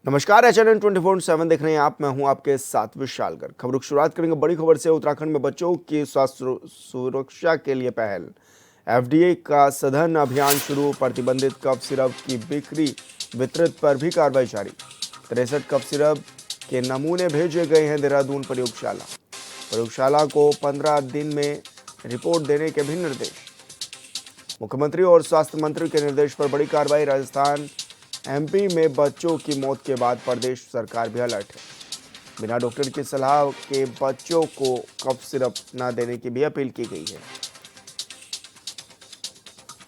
नमस्कार, एचएनएन 24/7 देख रहे हैं आप। मैं हूं आपके साथ विशाल गर्ग। खबरों की शुरुआत करेंगे बड़ी खबर से। उत्तराखंड में बच्चों की स्वास्थ्य सुरक्षा के लिए पहल। एफडीए का सघन अभियान शुरू। प्रतिबंधित कफ सिरप की बिक्री वितरित पर भी कार्रवाई जारी। 63 कफ सिरप के नमूने भेजे गए हैं देहरादून प्रयोगशाला को 15 दिन में रिपोर्ट देने के भी निर्देश। मुख्यमंत्री और स्वास्थ्य मंत्री के निर्देश पर बड़ी कार्रवाई। राजस्थान एमपी में बच्चों की मौत के बाद प्रदेश सरकार भी अलर्ट है। बिना डॉक्टर की सलाह के बच्चों को कफ सिरप न देने की भी अपील की गई है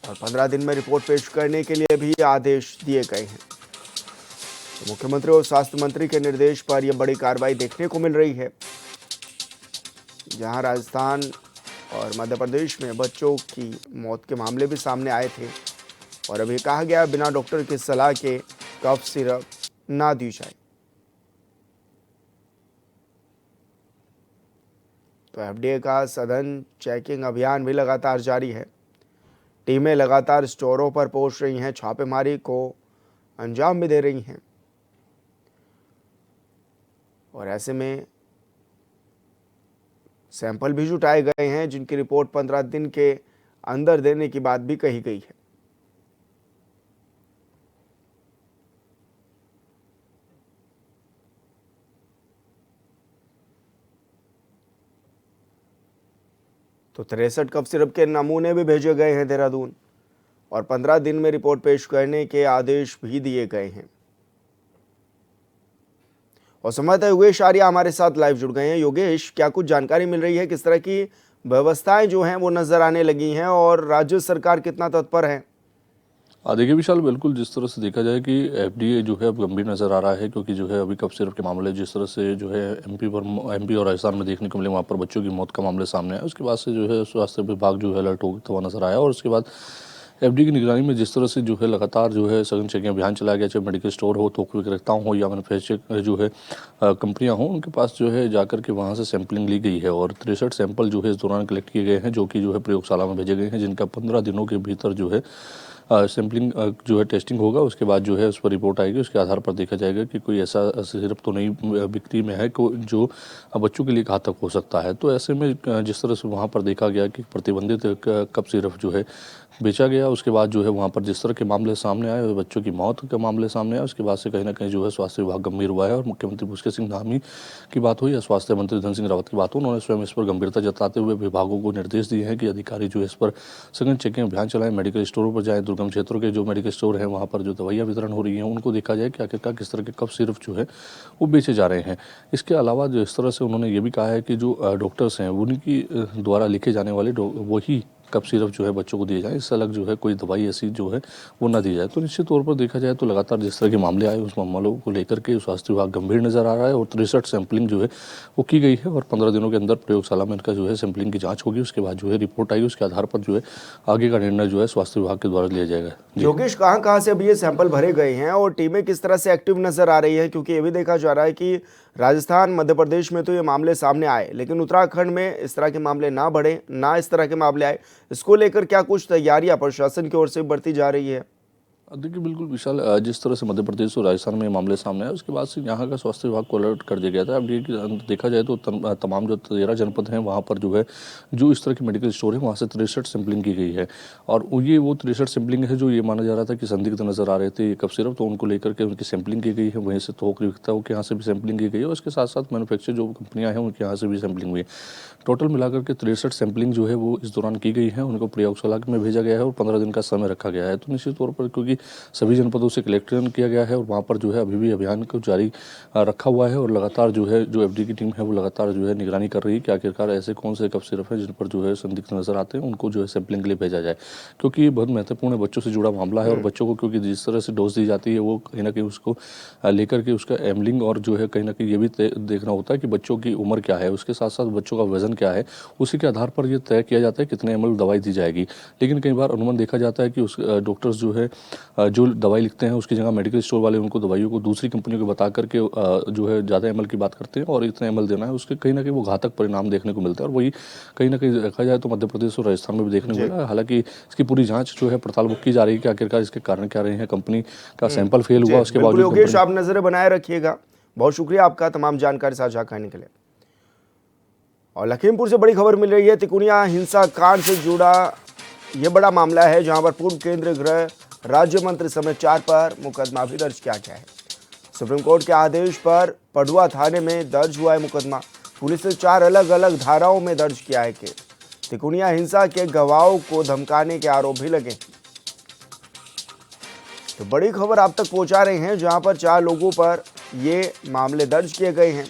और 15 दिन में रिपोर्ट पेश करने के लिए भी आदेश दिए गए हैं। तो मुख्यमंत्री और स्वास्थ्य मंत्री के निर्देश पर यह बड़ी कार्रवाई देखने को मिल रही है, जहां राजस्थान और मध्य प्रदेश में बच्चों की मौत के मामले भी सामने आए थे और अभी कहा गया बिना डॉक्टर की सलाह के कफ सिरप ना दी जाए। तो एफडीए का सघन चेकिंग अभियान भी लगातार जारी है। टीमें लगातार स्टोरों पर पहुंच रही हैं, छापेमारी को अंजाम भी दे रही हैं और ऐसे में सैंपल भी जुटाए गए हैं, जिनकी रिपोर्ट 15 दिन के अंदर देने की बात भी कही गई है। तो 63 कफ सिरप के नमूने भी भेजे गए हैं देहरादून और 15 दिन में रिपोर्ट पेश करने के आदेश भी दिए गए हैं। और संवाददाता योगेश आर्या हमारे साथ लाइव जुड़ गए हैं। योगेश, क्या कुछ जानकारी मिल रही है? किस तरह की व्यवस्थाएं जो हैं वो नजर आने लगी हैं और राज्य सरकार कितना तत्पर है? देखिए विशाल, बिल्कुल जिस तरह से देखा जाए कि एफडीए जो है अब गंभीर नज़र आ रहा है, क्योंकि जो है अभी कफ सिरप के मामले जिस तरह से जो है एमपी और राजस्थान में देखने को मिले, वहाँ पर बच्चों की मौत का मामले सामने आया। उसके बाद से जो है स्वास्थ्य विभाग जो है अलर्ट होता हुआ नजर आया और उसके बाद एफडीए की निगरानी में जिस तरह से जो है लगातार जो है सघन चेकिंग अभियान चलाया गया, चाहे मेडिकल स्टोर हो, थोक विक्रेताओं हो या मैन्युफैक्चरिंग जो है कंपनियां हों, उनके पास जो है जाकर के वहाँ से सैंपलिंग ली गई है और 63 सैंपल जो है इस दौरान कलेक्ट किए गए हैं, जो कि जो है प्रयोगशाला में भेजे गए हैं, जिनका 15 दिनों के भीतर जो है सैम्पलिंग जो है टेस्टिंग होगा। उसके बाद जो है उस पर रिपोर्ट आएगी, उसके आधार पर देखा जाएगा कि कोई ऐसा सिरप तो नहीं बिक्री में है जो बच्चों के लिए घातक हो सकता है। तो ऐसे में जिस तरह से वहाँ पर देखा गया कि प्रतिबंधित कप सिरप जो है बेचा गया, उसके बाद जो है वहाँ पर जिस तरह के मामले सामने आए, बच्चों की मौत के मामले सामने आए, उसके बाद से कहीं ना कहीं जो है स्वास्थ्य विभाग गंभीर हुआ है और मुख्यमंत्री पुष्कर सिंह धामी की बात हुई या स्वास्थ्य मंत्री धन सिंह रावत की बात हो, उन्होंने स्वयं इस पर गंभीरता जताते हुए विभागों को निर्देश दिए हैं कि अधिकारी जो है इस पर सघन चेकिंग अभियान चलाएं, मेडिकल स्टोरों पर जाएं, दुर्गम क्षेत्रों के जो मेडिकल स्टोर हैं वहाँ पर जो दवाइयाँ वितरण हो रही हैं उनको देखा जाए कि आखिरकार किस तरह के कफ सिरप जो है वो बेचे जा रहे हैं। इसके अलावा जो इस तरह से उन्होंने ये भी कहा है कि जो डॉक्टर्स हैं उनकी द्वारा लिखे जाने वाले वही कप सिरप जो है बच्चों को दिए जाए, इससे अलग जो है कोई दवाई ऐसी जो है वो ना दी जाए। तो निश्चित तौर पर देखा जाए तो लगातार जिस तरह के मामले आए उस मामलों को लेकर के स्वास्थ्य विभाग गंभीर नजर आ रहा है और 63 सैंपलिंग जो है वो की गई है और 15 दिनों के अंदर प्रयोगशाला में इनका जो है सैंपलिंग की जांच होगी। उसके बाद जो है रिपोर्ट आएगी, उसके आधार पर जो है आगे का निर्णय जो है स्वास्थ्य विभाग के द्वारा लिया जाएगा। योगेश, कहाँ कहाँ से अभी ये सैंपल भरे गए हैं और टीमें किस तरह से एक्टिव नजर आ रही है? क्योंकि ये भी देखा जा रहा है कि राजस्थान मध्य प्रदेश में तो ये मामले सामने आए, लेकिन उत्तराखंड में इस तरह के मामले ना बढ़े, ना इस तरह के मामले आए, इसको लेकर क्या कुछ तैयारियां प्रशासन की ओर से बरती जा रही है? देखिए बिल्कुल विशाल, जिस तरह से मध्य प्रदेश और राजस्थान में मामले सामने आए उसके बाद से यहाँ का स्वास्थ्य विभाग को अलर्ट कर दिया गया था। अब ये देखा जाए तो तमाम जो 13 जनपद हैं वहाँ पर जो है जो इस तरह के मेडिकल स्टोर है वहाँ से 63 सैंपलिंग की गई है और ये वो 63 सैंपलिंग है जो ये माना जा रहा था कि संदिग्ध नजर आ रहे थे कफ सिरप, तो उनको लेकर के उनकी सैंपलिंग की गई है। वहीं से थोक विक्रेताओं के यहाँ से भी सैंपलिंग की गई है और उसके साथ साथ मैन्युफैक्चर जो कंपनियाँ हैं उनके यहाँ से भी सैंपलिंग हुई है। टोटल मिलाकर के 63 सैंपलिंग जो है वो इस दौरान की गई है, उनको प्रयोगशाला में भेजा गया है और 15 दिन का समय रखा गया है। तो निश्चित तौर पर क्योंकि सभी जनपदों से कलेक्शन किया गया है और वहाँ पर जो है अभी भी अभियान को जारी रखा हुआ है और लगातार जो है जो एफडी की टीम है वो लगातार जो है निगरानी कर रही है कि आखिरकार ऐसे कौन से कफ सिरप है जिन पर जो है संदिग्ध नजर आते हैं उनको जो है सैंपलिंग के लिए भेजा जाए, क्योंकि ये बहुत महत्वपूर्ण है, बच्चों से जुड़ा मामला है और बच्चों को क्योंकि जिस तरह से डोज दी जाती है वो कहीं ना कहीं उसको लेकर के उसका एमलिंग और जो है कहीं ना कहीं ये भी देखना होता है कि बच्चों की उम्र क्या है, उसके साथ साथ बच्चों का वजन क्या है, उसी के आधार पर ये तय किया जाता है कितने ml दवाई दी जाएगी। लेकिन कई बार अनुमान देखा जाता है कि उस डॉक्टर्स जो है जो दवाई लिखते हैं उसकी जगह मेडिकल स्टोर वाले उनको दवाइयों को दूसरी कंपनियों को बता करके जो है ज़्यादा एमएल की बात करते हैं और इतना एमएल देना है, उसके कहीं ना कहीं वो घातक परिणाम देखने को मिलते हैं। और वही कहीं ना कहीं देखा जाए तो मध्य प्रदेश और राजस्थान में भी देखने को मिला है। हालांकि इसकी पूरी जांच जो है पड़ताल की जा रही है कि आखिरकार इसके कारण क्या रहे हैं। कंपनी का सैंपल फेल हुआ, उसके बिल्कुल बावजूद योगेश, आप नजरें बनाए रखिएगा। बहुत शुक्रिया आपका तमाम जानकारी साझा करने के लिए। और लखीमपुर से बड़ी खबर मिल रही है। तिकोनिया हिंसा कांड से जुड़ा यह बड़ा मामला है, जहां पर पूर्व केंद्रीय गृह राज्य मंत्री समेत 4 पर मुकदमा भी दर्ज किया गया है। सुप्रीम कोर्ट के आदेश पर पडुआ थाने में दर्ज हुआ है मुकदमा। पुलिस ने 4 अलग अलग धाराओं में दर्ज किया है कि तिकोनिया हिंसा के गवाहों को धमकाने के आरोप भी लगे। तो बड़ी खबर आप तक पहुंचा रहे हैं, जहां पर 4 लोगों पर ये मामले दर्ज किए गए हैं।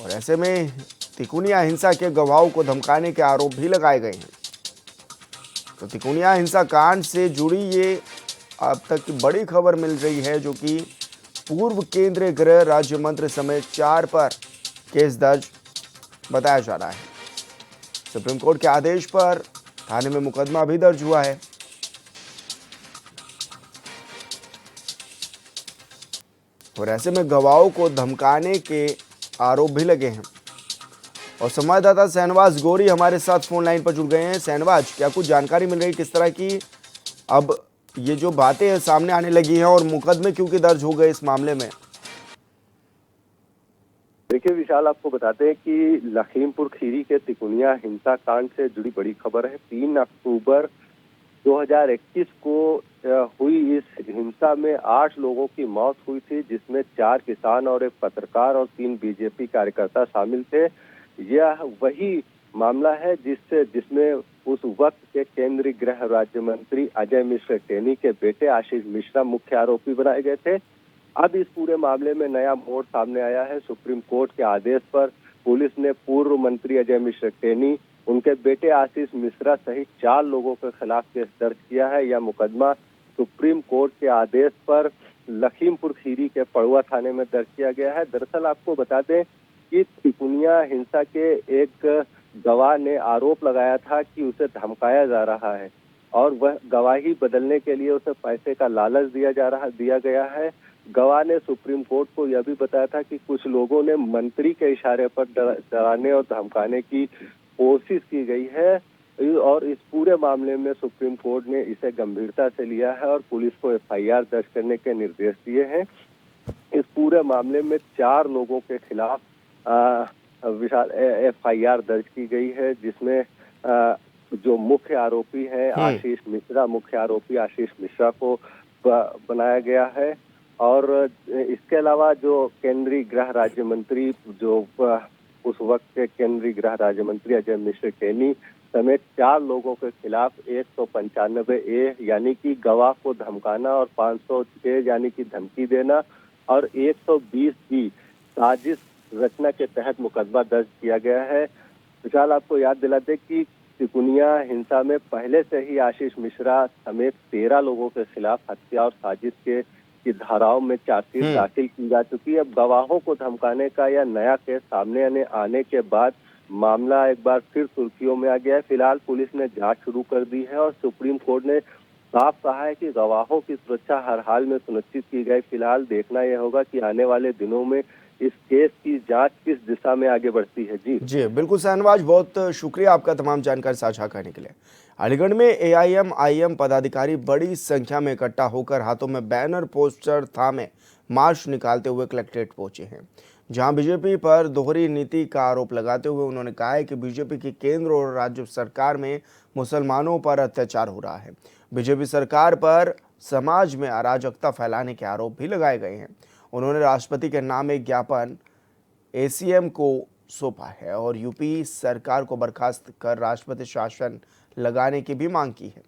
और ऐसे में तिकोनिया हिंसा के गवाहों को धमकाने के आरोप भी लगाए गए हैं। तो तिकोनिया हिंसा कांड से जुड़ी ये अब तक की बड़ी खबर मिल रही है, जो कि पूर्व केंद्रीय गृह राज्य मंत्री समेत 4 पर केस दर्ज बताया जा रहा है। सुप्रीम कोर्ट के आदेश पर थाने में मुकदमा भी दर्ज हुआ है। और ऐसे में गवाहों को धमकाने के आरोप भी लगे हैं। और संवाददाता शहनवाज गोरी हमारे साथ फोन लाइन पर जुड़ गए हैं। शहनवाज, क्या कुछ जानकारी मिल रही है किस तरह की अब ये जो बातें सामने आने लगी हैं और मुकदमे क्योंकि दर्ज हो गए इस मामले में? देखिए विशाल, आपको बताते हैं कि लखीमपुर खीरी के तिकोनिया हिंसा कांड से जुड़ी बड़ी खबर है। 3 अक्टूबर 2021 को हुई इस हिंसा में 8 लोगों की मौत हुई थी, जिसमें 4 किसान और 1 पत्रकार और 3 बीजेपी कार्यकर्ता शामिल थे। यह वही मामला है जिसमें उस वक्त के केंद्रीय गृह राज्य मंत्री अजय मिश्रा टेनी के बेटे आशीष मिश्रा मुख्य आरोपी बनाए गए थे। अब इस पूरे मामले में नया मोड़ सामने आया है। सुप्रीम कोर्ट के आदेश पर पुलिस ने पूर्व मंत्री अजय मिश्रा टेनी, उनके बेटे आशीष मिश्रा सहित 4 लोगों के खिलाफ केस दर्ज किया है। यह मुकदमा सुप्रीम कोर्ट के आदेश पर लखीमपुर खीरी के पडुआ थाने में दर्ज किया गया है। दरअसल आपको बता दें कि तिकोनिया हिंसा के एक गवाह ने आरोप लगाया था कि उसे धमकाया जा रहा है और वह गवाही बदलने के लिए उसे पैसे का लालच दिया गया है। गवाह ने सुप्रीम कोर्ट को यह भी बताया था कि कुछ लोगों ने मंत्री के इशारे पर डराने और धमकाने की कोशिश की गई है। और इस पूरे मामले में सुप्रीम कोर्ट ने इसे गंभीरता से लिया है और पुलिस को एफआईआर दर्ज करने के निर्देश दिए हैं। इस पूरे मामले में 4 लोगों के खिलाफ विशाल एफआईआर दर्ज की गई है, जिसमें जो मुख्य आरोपी है आशीष मिश्रा, मुख्य आरोपी आशीष मिश्रा को बनाया गया है। और इसके अलावा जो केंद्रीय गृह राज्य मंत्री, जो उस वक्त के केंद्रीय गृह राज्य मंत्री अजय मिश्रा टेनी समेत 4 लोगों के खिलाफ 195A यानी कि गवाह को धमकाना और 506 यानी कि धमकी देना और 120B साजिश रचना के तहत मुकदमा दर्ज किया गया है। विशाल, आपको याद दिलाते कि तिकोनिया हिंसा में पहले से ही आशीष मिश्रा समेत 13 लोगों के खिलाफ हत्या और साजिश की धाराओं में चार्जशीट दाखिल की जा चुकी है। अब गवाहों को धमकाने का यह नया केस सामने आने के बाद मामला एक बार फिर सुर्खियों में आ गया है। फिलहाल पुलिस ने जांच शुरू कर दी है और सुप्रीम कोर्ट ने साफ कहा है कि गवाहों की सुरक्षा हर हाल में सुनिश्चित की जाए। फिलहाल देखना यह होगा कि आने वाले दिनों में इस केस की जांच किस दिशा में आगे बढ़ती है। जी बिल्कुल शहनवाज, बहुत शुक्रिया आपका तमाम जानकारी साझा करने के लिए। अलीगढ़ में AIM-IM पदाधिकारी बड़ी संख्या में इकट्ठा होकर हाथों में बैनर पोस्टर थामे मार्च निकालते हुए कलेक्ट्रेट पहुंचे हैं, जहां बीजेपी पर दोहरी नीति का आरोप लगाते हुए उन्होंने कहा है कि बीजेपी की केंद्र और राज्य सरकार में मुसलमानों पर अत्याचार हो रहा है। बीजेपी सरकार पर समाज में अराजकता फैलाने के आरोप भी लगाए गए हैं। उन्होंने राष्ट्रपति के नाम एक ज्ञापन ACM को सौंपा है और यूपी सरकार को बर्खास्त कर राष्ट्रपति शासन लगाने की भी मांग की है।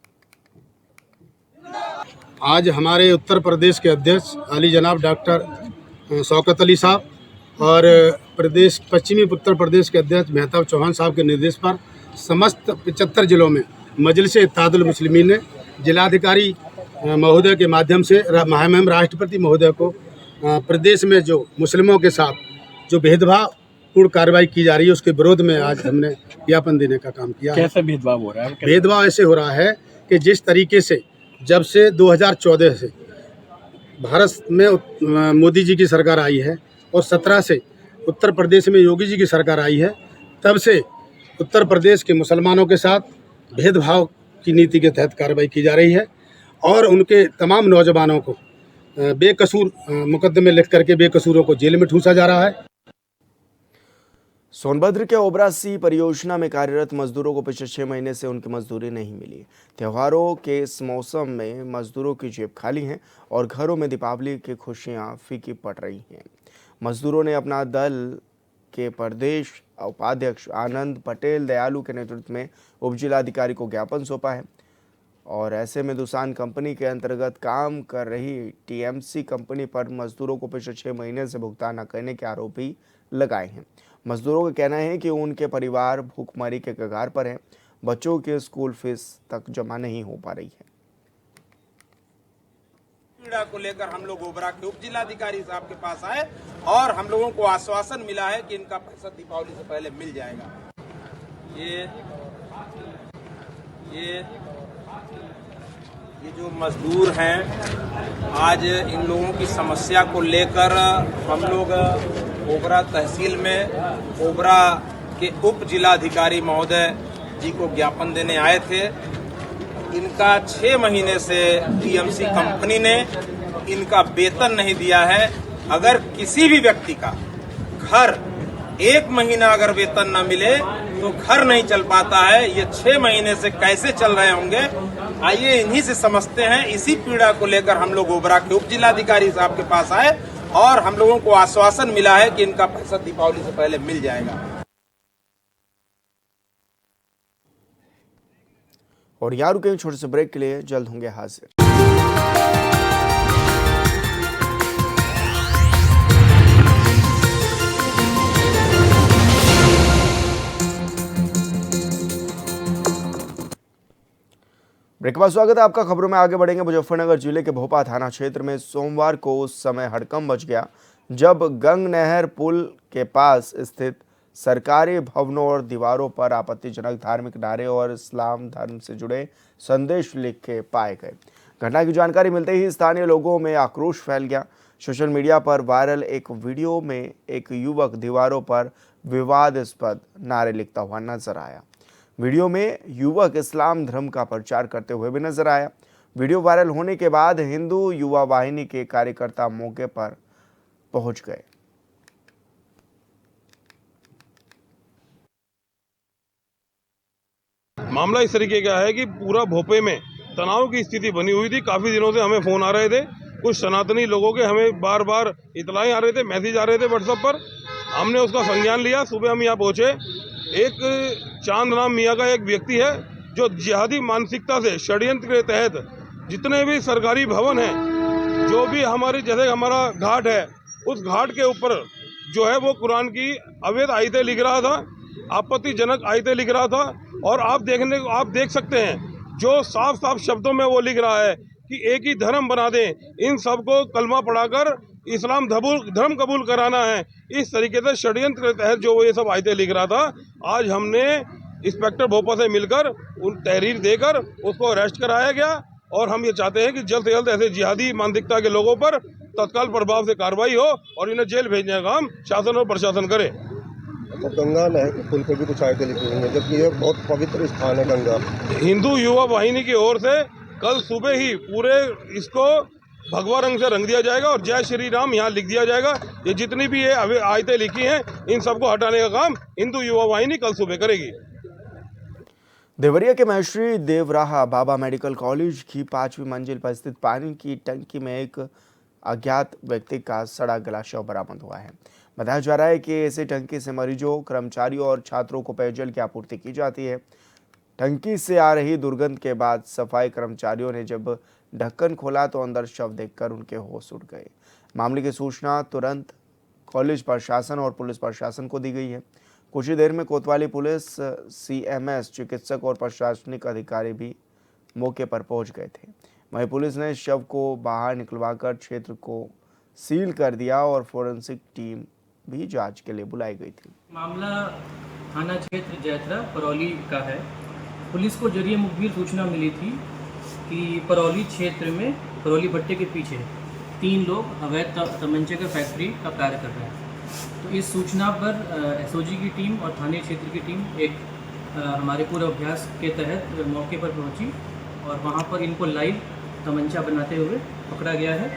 आज हमारे उत्तर प्रदेश के अध्यक्ष अली जनाब डॉक्टर शौकत अली साहब और पश्चिमी उत्तर प्रदेश के अध्यक्ष मेहताब चौहान साहब के निर्देश पर समस्त 75 जिलों में मजलिस इत्तेहादुल मुस्लिमीन ने जिलाधिकारी महोदय के माध्यम से महामहिम राष्ट्रपति महोदय को प्रदेश में जो मुस्लिमों के साथ जो भेदभावपूर्ण कार्रवाई की जा रही है उसके विरोध में आज हमने ज्ञापन देने का काम किया। कैसे भेदभाव हो रहा है? भेदभाव ऐसे हो रहा है कि जिस तरीके से जब से 2014 से भारत में मोदी जी की सरकार आई है और 17 से उत्तर प्रदेश में योगी जी की सरकार आई है, तब से उत्तर प्रदेश के मुसलमानों के साथ भेदभाव की नीति के तहत कार्रवाई की जा रही है और उनके तमाम नौजवानों को बेकसूर मुकदमे लिख करके बेकसूरों को जेल में ठूंसा जा रहा है। सोनभद्र के ओबरा सी परियोजना में कार्यरत मजदूरों को पिछले 6 महीने से उनकी मजदूरी नहीं मिली। त्योहारों के इस मौसम में मजदूरों की जेब खाली है और घरों में दीपावली की खुशियां फीकी पड़ रही हैं। मजदूरों ने अपना दल के प्रदेश उपाध्यक्ष आनंद पटेल दयालु के नेतृत्व में उप जिलाधिकारी को ज्ञापन सौंपा है और ऐसे में दुसान कंपनी के अंतर्गत काम कर रही टीएमसी कंपनी पर मजदूरों को पिछले 6 महीने से भुगतान न करने के आरोप भी लगाए हैं। मजदूरों का कहना है कि उनके परिवार भूखमरी के कगार पर है, बच्चों के स्कूल फीस तक जमा नहीं हो पा रही है। पीड़ा को लेकर हम लोग ओबरा के उप जिलाधिकारी साहब के पास आए और हम लोगों को आश्वासन मिला है कि इनका पैसा दीपावली से पहले मिल जाएगा। ये जो मजदूर हैं, आज इन लोगों की समस्या को लेकर हम लोग ओबरा तहसील में ओबरा के उप जिलाधिकारी महोदय जी को ज्ञापन देने आए थे। इनका 6 महीने से टीएमसी कंपनी ने इनका वेतन नहीं दिया है। अगर किसी भी व्यक्ति का घर 1 महीना अगर वेतन न मिले तो घर नहीं चल पाता है। ये 6 महीने से कैसे चल रहे होंगे, आइए इन्हीं से समझते हैं। इसी पीड़ा को लेकर हम लोग ओबरा के उप जिलाधिकारी साहब के पास आए और हम लोगों को आश्वासन मिला है कि इनका पैसा दीपावली से पहले मिल जाएगा। और यहाँ रुके छोटे से ब्रेक के लिए, जल्द होंगे हाजिर। ब्रेक के बाद स्वागत है आपका। खबरों में आगे बढ़ेंगे। मुजफ्फरनगर जिले के भोपा थाना क्षेत्र में सोमवार को उस समय हड़कंप मच गया जब गंग नहर पुल के पास स्थित सरकारी भवनों और दीवारों पर आपत्तिजनक धार्मिक नारे और इस्लाम धर्म से जुड़े संदेश लिखे पाए गए। घटना की जानकारी मिलते ही स्थानीय लोगों में आक्रोश फैल गया। सोशल मीडिया पर वायरल एक वीडियो में एक युवक दीवारों पर विवादास्पद नारे लिखता हुआ नजर आया। वीडियो में युवक इस्लाम धर्म का प्रचार करते हुए भी नजर आया। वीडियो वायरल होने के बाद हिंदू युवा वाहिनी के कार्यकर्ता मौके पर पहुंच गए। मामला इस तरीके का है कि पूरा भोपे में तनाव की स्थिति बनी हुई थी। काफी दिनों से हमें फोन आ रहे थे, कुछ सनातनी लोगों के हमें बार बार इतलाएं आ रहे थे, मैसेज आ रहे थे व्हाट्सएप पर। हमने उसका संज्ञान लिया। सुबह हम यहाँ पहुंचे। एक चांद नाम मियाँ का एक व्यक्ति है जो जिहादी मानसिकता से षड्यंत्र के तहत जितने भी सरकारी भवन हैं, जो भी हमारी जैसे हमारा घाट है, उस घाट के ऊपर जो है वो कुरान की अवैध आयतें लिख रहा था, आपत्तिजनक आयतें लिख रहा था। और आप देख सकते हैं जो साफ साफ शब्दों में वो लिख रहा है कि एक ही धर्म बना दें, इन सबको कलमा पढ़ाकर इस्लाम धर्म कबूल कराना है। इस तरीके से षड्यंत्र के तहत जो वो ये सब आयतें लिख रहा था। आज हमने इंस्पेक्टर भोपा से मिलकर उन तहरीर देकर उसको अरेस्ट कराया गया और हम ये चाहते हैं कि जल्द से जल्द ऐसे जिहादी मानसिकता के लोगों पर तत्काल प्रभाव से कार्रवाई हो और इन्हें जेल भेजने का काम शासन और प्रशासन करे। तो गंगा नहर के पुल पे भी कुछ आयतें लिखी हुई हैं, जबकि ये बहुत पवित्र स्थान है गंगा। हिंदू युवा वाहिनी की ओर से कल सुबह ही पूरे इसको भगवा रंग से रंग दिया जाएगा और जय श्री राम यहाँ लिख दिया जाएगा। ये जितनी भी ये आयतें लिखी हैं, इन सबको हटाने का काम हिंदू युवा वाहिनी कल सुबह करेगी। देवरिया के महर्षि देवराहा बाबा मेडिकल कॉलेज की 5वीं मंजिल पर स्थित पानी की टंकी में एक अज्ञात व्यक्ति का सड़ा गला शव बरामद हुआ है। बताया जा रहा है कि ऐसी टंकी से मरीजों, कर्मचारियों और छात्रों को पेयजल की आपूर्ति की जाती है। टंकी से आ रही दुर्गंध के बाद सफाई कर्मचारियों ने जब ढक्कन खोला तो अंदर शव देखकर उनके होश उड़ गए। मामले की सूचना तुरंत कॉलेज प्रशासन और पुलिस प्रशासन को दी गई है। कुछ ही देर में कोतवाली पुलिस, सीएमएस, चिकित्सक और प्रशासनिक अधिकारी भी मौके पर पहुंच गए थे। वहीं पुलिस ने शव को बाहर निकलवाकर क्षेत्र को सील कर दिया और फोरेंसिक टीम भी जांच के लिए बुलाई गई थी। मामला थाना क्षेत्र जैतरा परौली का है। पुलिस को जरिए मुखबिर सूचना मिली थी कि परौली क्षेत्र में परौली भट्टे के पीछे 3 लोग अवैध तमंचे के फैक्ट्री का कार्य कर रहे हैं। तो इस सूचना पर एसओजी की टीम और थाने क्षेत्र की टीम एक हमारे पूरे अभ्यास के तहत मौके पर पहुंची और वहां पर इनको लाइव तमंचा बनाते हुए पकड़ा गया है।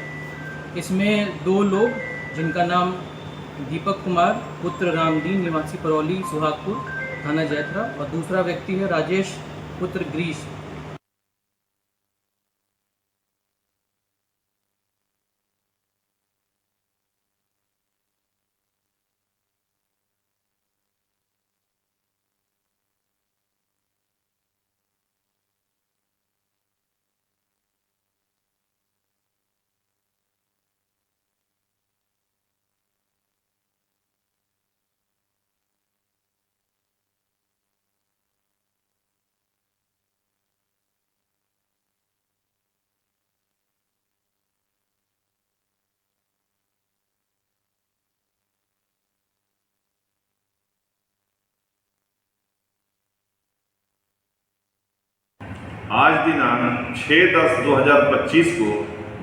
इसमें 2 लोग जिनका नाम दीपक कुमार पुत्र रामदीन निवासी परौली सुहागपुर थाना जैथरा और दूसरा व्यक्ति है राजेश पुत्र ग्रीश। आज दिनांक 6/10/2025 को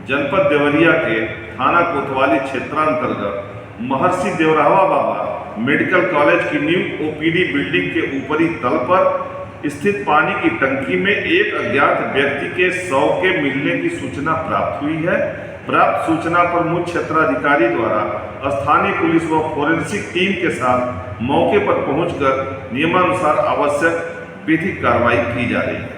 जनपद देवरिया के थाना कोतवाली क्षेत्रांतर्गत महर्षि देवरावा बाबा मेडिकल कॉलेज की न्यू ओपीडी बिल्डिंग के ऊपरी तल पर स्थित पानी की टंकी में एक अज्ञात व्यक्ति के शव के मिलने की सूचना प्राप्त हुई है। प्राप्त सूचना पर मुख्य क्षेत्राधिकारी द्वारा स्थानीय पुलिस व फोरेंसिक टीम के साथ मौके पर पहुंचकर नियमानुसार आवश्यक विधिक कार्रवाई की जा रही है।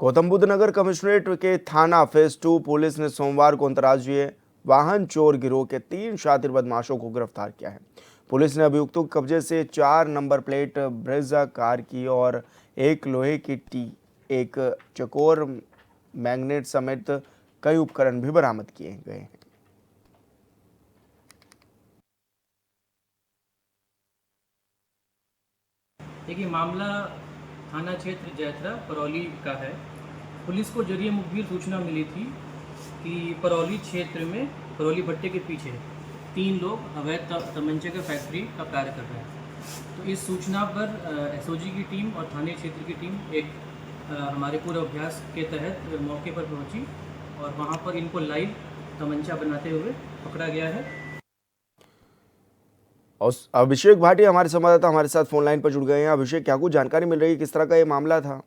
गौतम बुद्ध नगर कमिश्नरेट के थाना फेज 2 पुलिस ने सोमवार को अंतर्राज्यीय वाहन चोर गिरोह के 3 शातिर बदमाशों को गिरफ्तार किया है। पुलिस ने अभियुक्तों के कब्जे से 4 नंबर प्लेट ब्रेजा कार की और एक लोहे की एक चकोर मैग्नेट समेत कई उपकरण भी बरामद किए गए हैं। देखिए, मामला थाना क्षेत्र जैथरा परौली का है। पुलिस को जरिए मुखबिर सूचना मिली थी कि परौली क्षेत्र में परौली भट्टे के पीछे 3 लोग अवैध तमंचे के फैक्ट्री का कार्य कर रहे हैं। तो इस सूचना पर एसओजी की टीम और थाने क्षेत्र की टीम एक हमारे पूरे अभ्यास के तहत मौके पर पहुंची और वहां पर इनको लाइव तमंचा बनाते हुए पकड़ा गया है। और अभिषेक भाटिया हमारे संवाददाता हमारे साथ फोन लाइन पर जुड़ गए हैं। अभिषेक, क्या कुछ जानकारी मिल रही है, किस तरह का ये मामला था?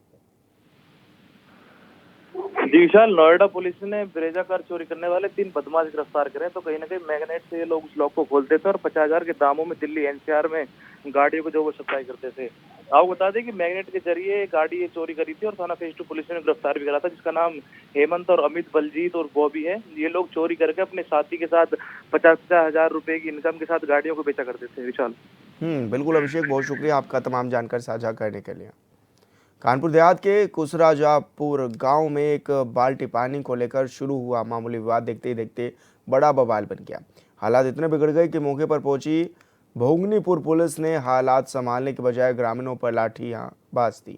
जी विशाल, नोएडा पुलिस ने ब्रेजा कार चोरी करने वाले 3 बदमाश गिरफ्तार करे। तो कहीं ना कहीं मैग्नेट से ये लोग उस लॉक को खोलते थे और 50,000 के दामों में दिल्ली एनसीआर में गाड़ियों को जो वो सप्लाई करते थे। आपको बता दें कि मैग्नेट के जरिए गाड़ी ये चोरी करी थी और थाना फेज 2 पुलिस ने गिरफ्तार भी करा था, जिसका नाम हेमंत और अमित बलजीत और बॉबी है। ये लोग चोरी करके अपने साथी के साथ 50,000 रुपए की इनकम के साथ गाड़ियों को बेचा करते थे। विशाल, बिल्कुल अभिषेक, बहुत शुक्रिया आपका तमाम जानकारी साझा करने के लिए। कानपुर देहात के कुसराजापुर गांव में एक बाल्टी पानी को लेकर शुरू हुआ मामूली विवाद देखते ही देखते बड़ा बवाल बन गया। हालात इतने बिगड़ गए कि मौके पर पहुंची भोगनीपुर पुलिस ने हालात संभालने के बजाय ग्रामीणों पर लाठीबाज दी।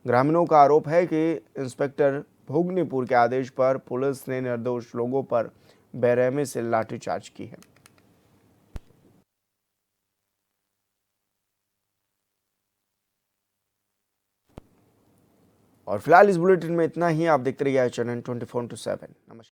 ग्रामीणों का आरोप है कि इंस्पेक्टर भोगनीपुर के आदेश पर पुलिस ने निर्दोष लोगों पर बेरहमी से लाठीचार्ज की है। और फिलहाल इस बुलेटिन में इतना ही। आप देखते रहिए चैनल 24/7। नमस्कार।